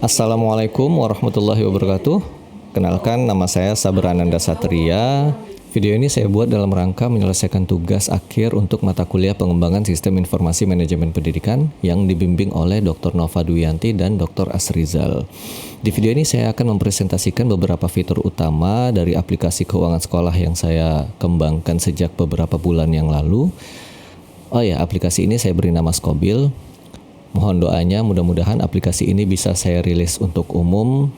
Assalamualaikum warahmatullahi wabarakatuh. Kenalkan, nama saya Sabar Ananda Satria. Video ini saya buat dalam rangka menyelesaikan tugas akhir untuk mata kuliah pengembangan sistem informasi manajemen pendidikan yang dibimbing oleh Dr. Nova Duyanti dan Dr. Asrizal. Di video ini saya akan mempresentasikan beberapa fitur utama dari aplikasi keuangan sekolah yang saya kembangkan sejak beberapa bulan yang lalu. Oh ya, aplikasi ini saya beri nama Skobil. Mohon doanya, mudah-mudahan aplikasi ini bisa saya rilis untuk umum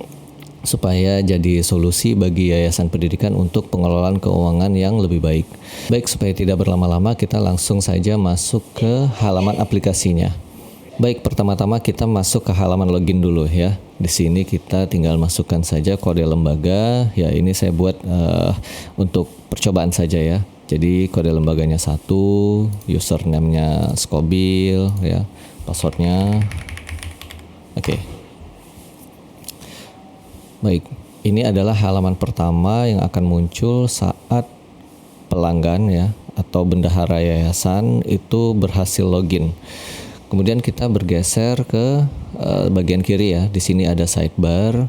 supaya jadi solusi bagi yayasan pendidikan untuk pengelolaan keuangan yang lebih baik. Baik, supaya tidak berlama-lama, kita langsung saja masuk ke halaman aplikasinya. Baik, pertama-tama kita masuk ke halaman login dulu ya. Di sini kita tinggal masukkan saja kode lembaga. Ya, ini saya buat untuk percobaan saja ya. Jadi kode lembaganya 1, username-nya Skobil ya, passwordnya. Oke. Baik, ini adalah halaman pertama yang akan muncul saat pelanggan ya atau bendahara yayasan itu berhasil login. Kemudian kita bergeser ke bagian kiri ya. Di sini ada sidebar.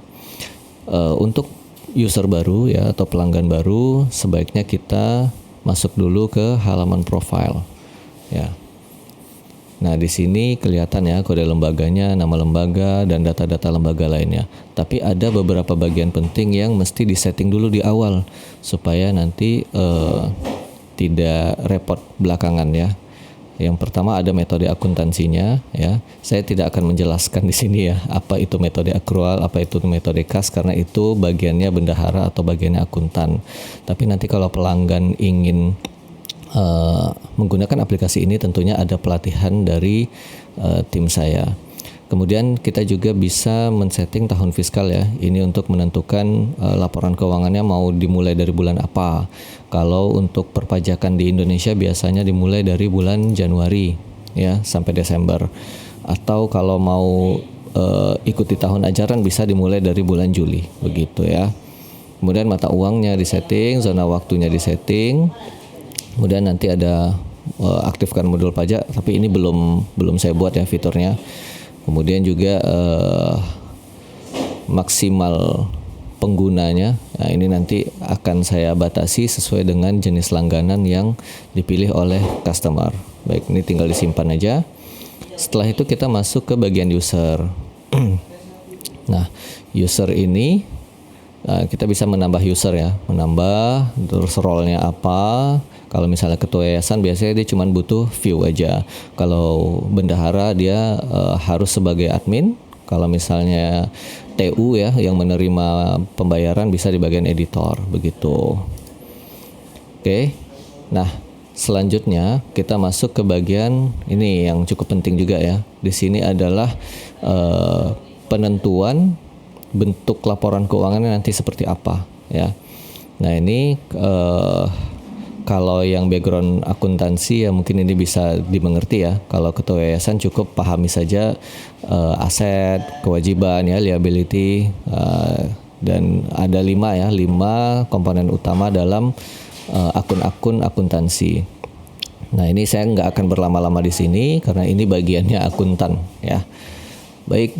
Untuk user baru ya atau pelanggan baru, sebaiknya kita masuk dulu ke halaman profile ya. Nah, di sini kelihatan ya kode lembaganya, nama lembaga, dan data-data lembaga lainnya. Tapi ada beberapa bagian penting yang mesti disetting dulu di awal supaya nanti tidak repot belakangan ya. Yang pertama ada metode akuntansinya ya. Saya tidak akan menjelaskan di sini ya apa itu metode akrual, apa itu metode kas, karena itu bagiannya bendahara atau bagiannya akuntan. Tapi nanti kalau pelanggan ingin menggunakan aplikasi ini, tentunya ada pelatihan dari tim saya. Kemudian kita juga bisa men-setting tahun fiskal ya. Ini untuk menentukan laporan keuangannya mau dimulai dari bulan apa. Kalau untuk perpajakan di Indonesia biasanya dimulai dari bulan Januari ya sampai Desember. Atau kalau mau ikuti tahun ajaran bisa dimulai dari bulan Juli, begitu ya. Kemudian mata uangnya disetting, zona waktunya disetting. Kemudian nanti ada aktifkan modul pajak, tapi ini belum saya buat ya fiturnya. Kemudian juga maksimal penggunanya. Nah, ini nanti akan saya batasi sesuai dengan jenis langganan yang dipilih oleh customer. Baik, ini tinggal disimpan aja. Setelah itu kita masuk ke bagian user. Nah, user ini kita bisa menambah user ya, menambah terus role-nya apa. Kalau misalnya ketua yayasan biasanya dia cuma butuh view aja. Kalau bendahara dia harus sebagai admin. Kalau misalnya TU ya yang menerima pembayaran bisa di bagian editor, begitu. Oke. Nah, selanjutnya kita masuk ke bagian ini yang cukup penting juga ya. Di sini adalah penentuan bentuk laporan keuangannya nanti seperti apa ya. Nah, ini kalau yang background akuntansi ya mungkin ini bisa dimengerti ya. Kalau ketua yayasan cukup pahami saja aset, kewajiban ya, liability, dan ada 5 komponen utama dalam akun-akun akuntansi. Nah, ini saya nggak akan berlama-lama di sini karena ini bagiannya akuntan ya. Baik,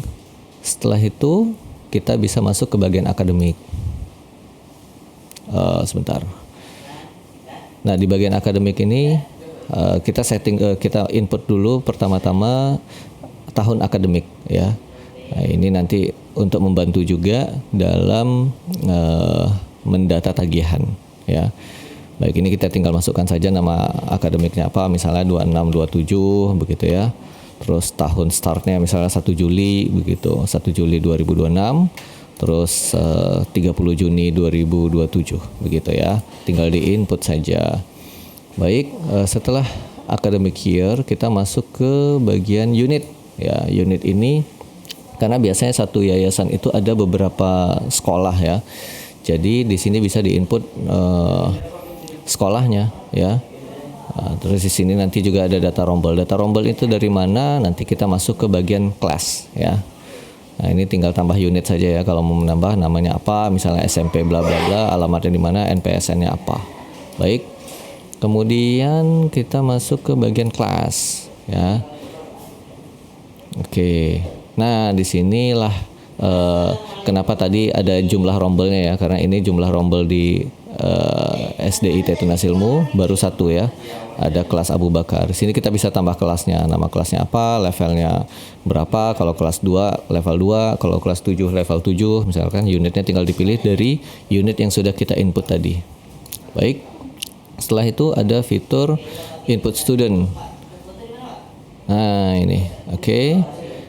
setelah itu kita bisa masuk ke bagian akademik. Sebentar. Nah, di bagian akademik ini kita kita input dulu pertama-tama tahun akademik ya. Nah, ini nanti untuk membantu juga dalam mendata tagihan ya. Baik, ini kita tinggal masukkan saja nama akademiknya apa, misalnya 26 27 begitu ya. Terus tahun startnya misalnya 1 Juli begitu, 1 Juli 2026. Terus 30 Juni 2027 begitu ya. Tinggal di input saja. Baik, setelah academic year kita masuk ke bagian unit ya. Unit ini karena biasanya satu yayasan itu ada beberapa sekolah ya. Jadi di sini bisa diinput sekolahnya ya. Terus di sini nanti juga ada data rombel. Data rombel itu dari mana? Nanti kita masuk ke bagian kelas ya. Nah, ini tinggal tambah unit saja ya. Kalau mau menambah namanya apa, misalnya SMP bla bla bla, alamatnya di mana, NPSN-nya apa. Baik. Kemudian kita masuk ke bagian kelas ya. Oke. Nah, disinilah Kenapa tadi ada jumlah rombelnya ya? Karena ini jumlah rombel di SDIT Tunas Ilmu baru 1 ya. Ada kelas Abu Bakar. Di sini kita bisa tambah kelasnya. Nama kelasnya apa, levelnya berapa. Kalau kelas 2 level 2, kalau kelas 7 level 7. Misalkan unitnya tinggal dipilih dari unit yang sudah kita input tadi. Baik. Setelah itu ada fitur input student. Nah, ini. Oke.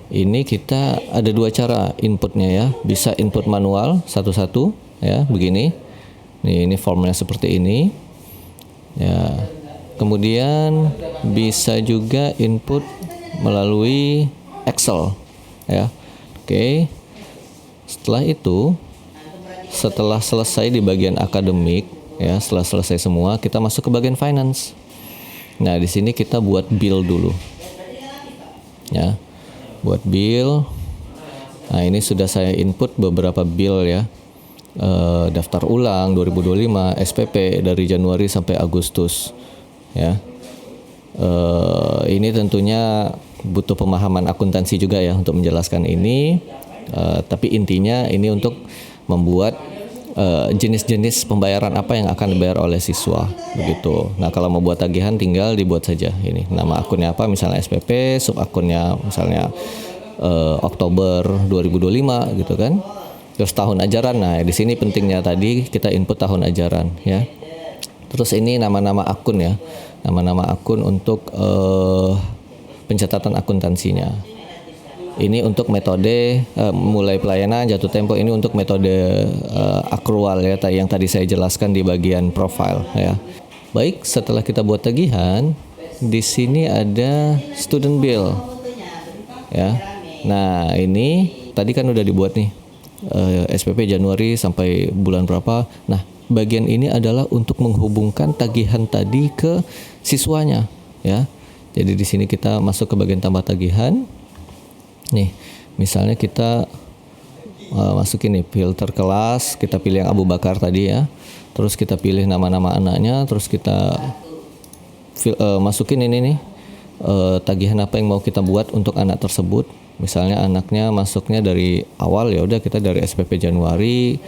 Ini kita ada 2 cara inputnya ya. Bisa input manual satu-satu ya, begini. Ini formnya seperti ini. Ya. Kemudian bisa juga input melalui Excel ya. Oke. Setelah itu, setelah selesai di bagian akademik ya, setelah selesai semua, kita masuk ke bagian finance. Nah, di sini kita buat bill dulu. Ya. Buat bill. Nah, ini sudah saya input beberapa bill ya. Daftar ulang 2025 SPP dari Januari sampai Agustus ya. Ini tentunya butuh pemahaman akuntansi juga ya untuk menjelaskan ini. Tapi intinya ini untuk membuat jenis-jenis pembayaran apa yang akan dibayar oleh siswa begitu. Nah, kalau mau buat tagihan tinggal dibuat saja ini. Nama akunnya apa, misalnya SPP, sub akunnya misalnya Oktober 2025 gitu kan. Terus tahun ajaran. Nah, di sini pentingnya tadi kita input tahun ajaran ya. Terus ini nama-nama akun ya. Nama-nama akun untuk pencatatan akuntansinya. Ini untuk metode mulai pelayanan, jatuh tempo. Ini untuk metode akrual ya, yang tadi saya jelaskan di bagian profile ya. Baik, setelah kita buat tagihan, di sini ada student bill ya. Nah, ini tadi kan udah dibuat nih SPP Januari sampai bulan berapa. Nah, bagian ini adalah untuk menghubungkan tagihan tadi ke siswanya ya. Jadi di sini kita masuk ke bagian tambah tagihan. Nih, misalnya kita masukin nih filter kelas, kita pilih yang Abu Bakar tadi ya. Terus kita pilih nama-nama anaknya, terus kita masukin ini nih tagihan apa yang mau kita buat untuk anak tersebut. Misalnya anaknya masuknya dari awal, ya udah kita dari SPP Januari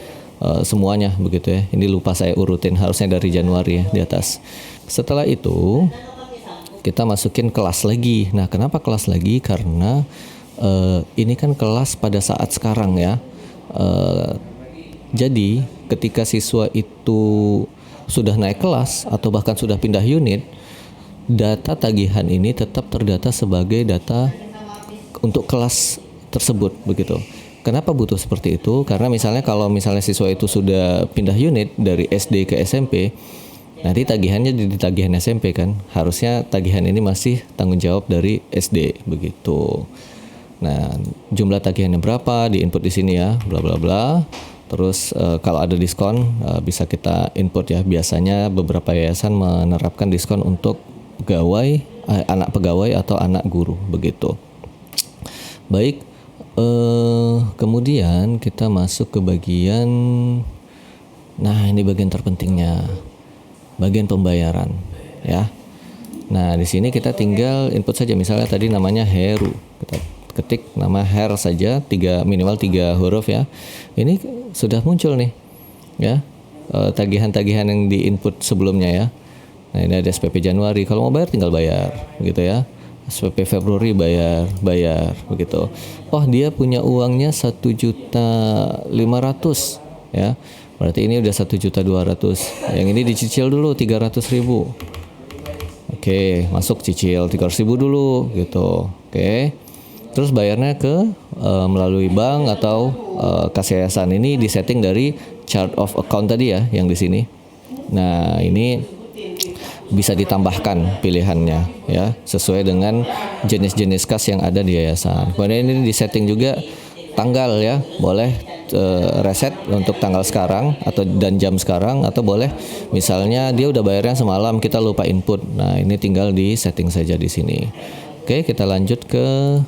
semuanya begitu ya. Ini lupa saya urutin, harusnya dari Januari ya di atas. Setelah itu kita masukin kelas lagi. Nah, kenapa kelas lagi? Karena ini kan kelas pada saat sekarang ya. Jadi ketika siswa itu sudah naik kelas atau bahkan sudah pindah unit, data tagihan ini tetap terdata sebagai data untuk kelas tersebut begitu. Kenapa butuh seperti itu? Karena misalnya kalau misalnya siswa itu sudah pindah unit dari SD ke SMP, nanti tagihannya di tagihan SMP kan. Harusnya tagihan ini masih tanggung jawab dari SD begitu. Nah, jumlah tagihannya berapa di input di sini ya, bla bla bla. Terus kalau ada diskon bisa kita input ya. Biasanya beberapa yayasan menerapkan diskon untuk pegawai, anak pegawai atau anak guru begitu. Baik, kemudian kita masuk ke bagian, nah ini bagian terpentingnya, bagian pembayaran ya. Nah, di sini kita tinggal input saja, misalnya tadi namanya Heru, kita ketik nama Her saja, minimal 3 huruf ya. Ini sudah muncul nih ya, tagihan-tagihan yang diinput sebelumnya ya. Nah, ini ada SPP Januari, kalau mau bayar tinggal bayar gitu ya. SPP Februari bayar begitu. Oh, dia punya uangnya 1.500.000 ya. Berarti ini udah 1.200.000. Yang ini dicicil dulu 300.000. Oke, masuk cicil 300.000 dulu gitu. Oke. Terus bayarnya ke melalui bank atau kas yayasan. Ini disetting dari chart of account tadi ya, yang di sini. Nah, ini bisa ditambahkan pilihannya ya, sesuai dengan jenis-jenis kas yang ada di yayasan. Kemudian ini disetting juga tanggal ya, boleh reset untuk tanggal sekarang dan jam sekarang, atau boleh misalnya dia udah bayarnya semalam, kita lupa input. Nah, ini tinggal di setting saja di sini. Oke, kita lanjut ke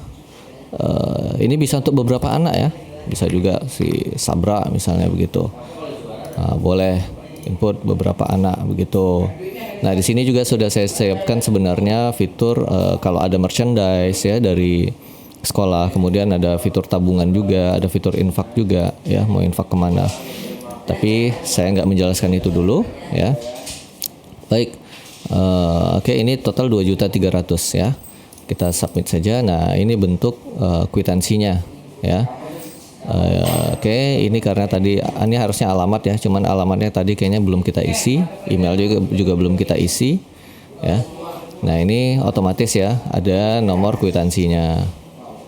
ini bisa untuk beberapa anak ya, bisa juga si Sabra misalnya begitu. Nah, boleh input beberapa anak begitu. Nah, di sini juga sudah saya siapkan sebenarnya fitur kalau ada merchandise ya dari sekolah. Kemudian ada fitur tabungan juga, ada fitur infak juga ya, mau infak kemana. Tapi saya nggak menjelaskan itu dulu ya. Baik, oke, ini total 2.300.000 ya. Kita submit saja. Nah, ini bentuk kwitansinya ya. Oke, ini karena tadi ini harusnya alamat ya, cuman alamatnya tadi kayaknya belum kita isi, email juga belum kita isi ya. Nah, ini otomatis ya, ada nomor kwitansinya.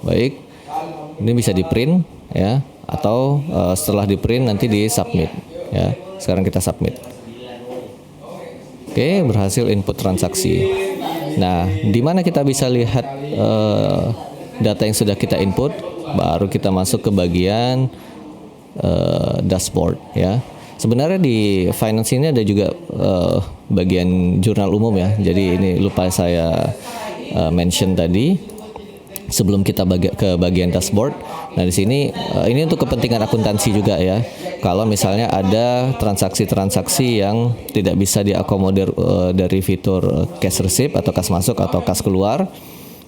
Baik, ini bisa di print ya, atau setelah di print nanti di submit ya. Sekarang kita submit. Oke, berhasil input transaksi. Nah, di mana kita bisa lihat data yang sudah kita input? Baru kita masuk ke bagian dashboard ya. Sebenarnya di finance ini ada juga bagian jurnal umum ya. Jadi ini lupa saya mention tadi sebelum kita ke bagian dashboard. Nah, di sini ini untuk kepentingan akuntansi juga ya. Kalau misalnya ada transaksi-transaksi yang tidak bisa diakomodir dari fitur cash receipt atau kas masuk atau kas keluar,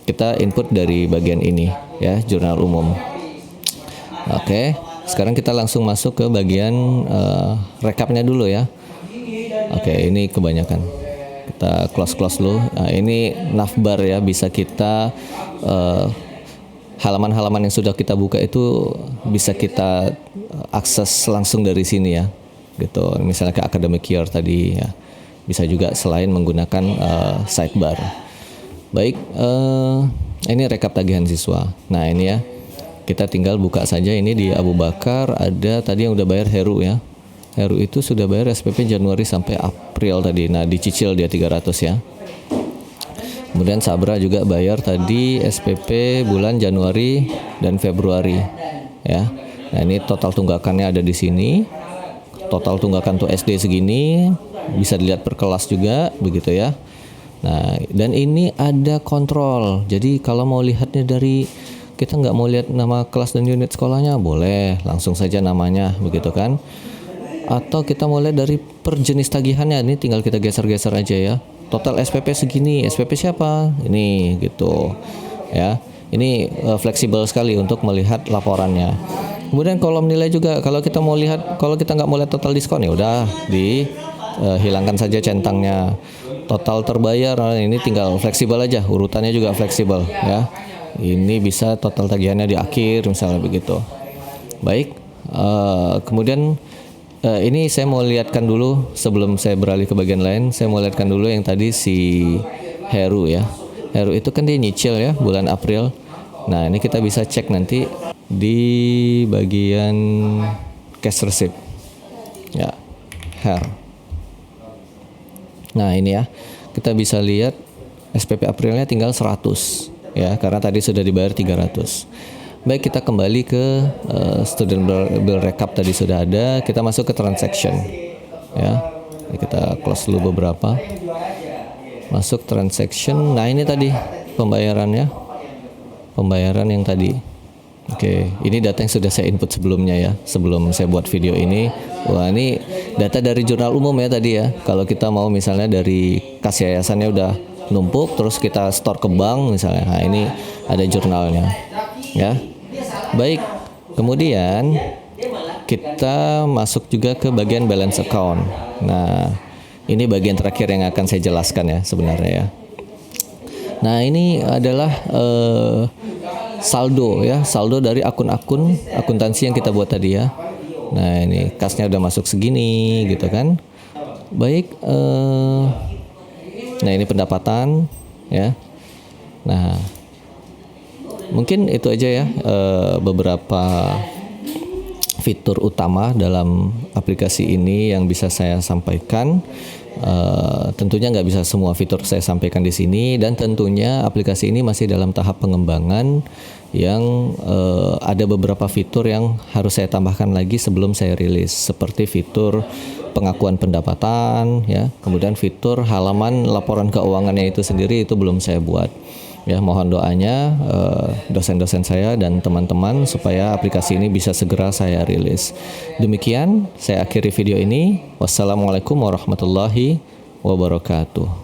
kita input dari bagian ini ya, jurnal umum. Oke, sekarang kita langsung masuk ke bagian rekapnya dulu ya. Oke, ini kebanyakan. Kita close dulu. Nah, ini navbar ya, bisa kita halaman-halaman yang sudah kita buka itu bisa kita akses langsung dari sini ya. Gitu. Misalnya ke academic year tadi ya. Bisa juga selain menggunakan sidebar. Baik, ini rekap tagihan siswa. Nah, ini ya, kita tinggal buka saja. Ini di Abu Bakar ada tadi yang udah bayar Heru ya. Heru itu sudah bayar SPP Januari sampai April tadi. Nah, dicicil dia 300 ya. Kemudian Sabra juga bayar tadi SPP bulan Januari dan Februari ya. Nah, ini total tunggakannya ada di sini. Total tunggakan tuh SD segini, bisa dilihat per kelas juga begitu ya. Nah, dan ini ada kontrol. Jadi kalau mau lihatnya dari, kita nggak mau lihat nama kelas dan unit sekolahnya, boleh langsung saja namanya begitu kan. Atau kita mau lihat dari per jenis tagihannya, ini tinggal kita geser-geser aja ya. Total SPP segini, SPP siapa? Ini gitu ya. Ini fleksibel sekali untuk melihat laporannya. Kemudian kolom nilai juga, kalau kita mau lihat, kalau kita nggak mau lihat total diskon ya udah dihilangkan saja centangnya. Total terbayar, ini tinggal fleksibel aja, urutannya juga fleksibel ya. Ini bisa total tagihannya di akhir misalnya begitu. Baik, kemudian ini saya mau lihatkan dulu sebelum saya beralih ke bagian lain. Saya mau lihatkan dulu yang tadi si Heru ya. Heru itu kan dia nyicil ya bulan April. Nah, ini kita bisa cek nanti di bagian cash receipt ya, Her. Nah, ini ya, kita bisa lihat SPP Aprilnya tinggal 100 ya, karena tadi sudah dibayar 300. Baik, kita kembali ke student bill recap tadi sudah ada. Kita masuk ke transaction ya. Kita close dulu beberapa. Masuk transaction. Nah, ini tadi pembayarannya. Pembayaran yang tadi. Oke, ini data yang sudah saya input sebelumnya ya, sebelum saya buat video ini. Wah, ini data dari jurnal umum ya tadi ya. Kalau kita mau misalnya dari kas yayasannya udah numpuk, terus kita store ke bank misalnya. Nah, ini ada jurnalnya ya. Baik, kemudian kita masuk juga ke bagian balance account. Nah, ini bagian terakhir yang akan saya jelaskan ya sebenarnya ya. Nah, ini adalah saldo ya, saldo dari akun-akun akuntansi yang kita buat tadi ya. Nah, ini kasnya udah masuk segini gitu kan. Baik, nah ini pendapatan ya. Nah, mungkin itu aja ya beberapa fitur utama dalam aplikasi ini yang bisa saya sampaikan. Tentunya nggak bisa semua fitur saya sampaikan di sini, dan tentunya aplikasi ini masih dalam tahap pengembangan yang ada beberapa fitur yang harus saya tambahkan lagi sebelum saya rilis, seperti fitur pengakuan pendapatan ya, kemudian fitur halaman laporan keuangannya itu sendiri itu belum saya buat. Ya, mohon doanya dosen-dosen saya dan teman-teman supaya aplikasi ini bisa segera saya rilis. Demikian saya akhiri video ini. Wassalamualaikum warahmatullahi wabarakatuh.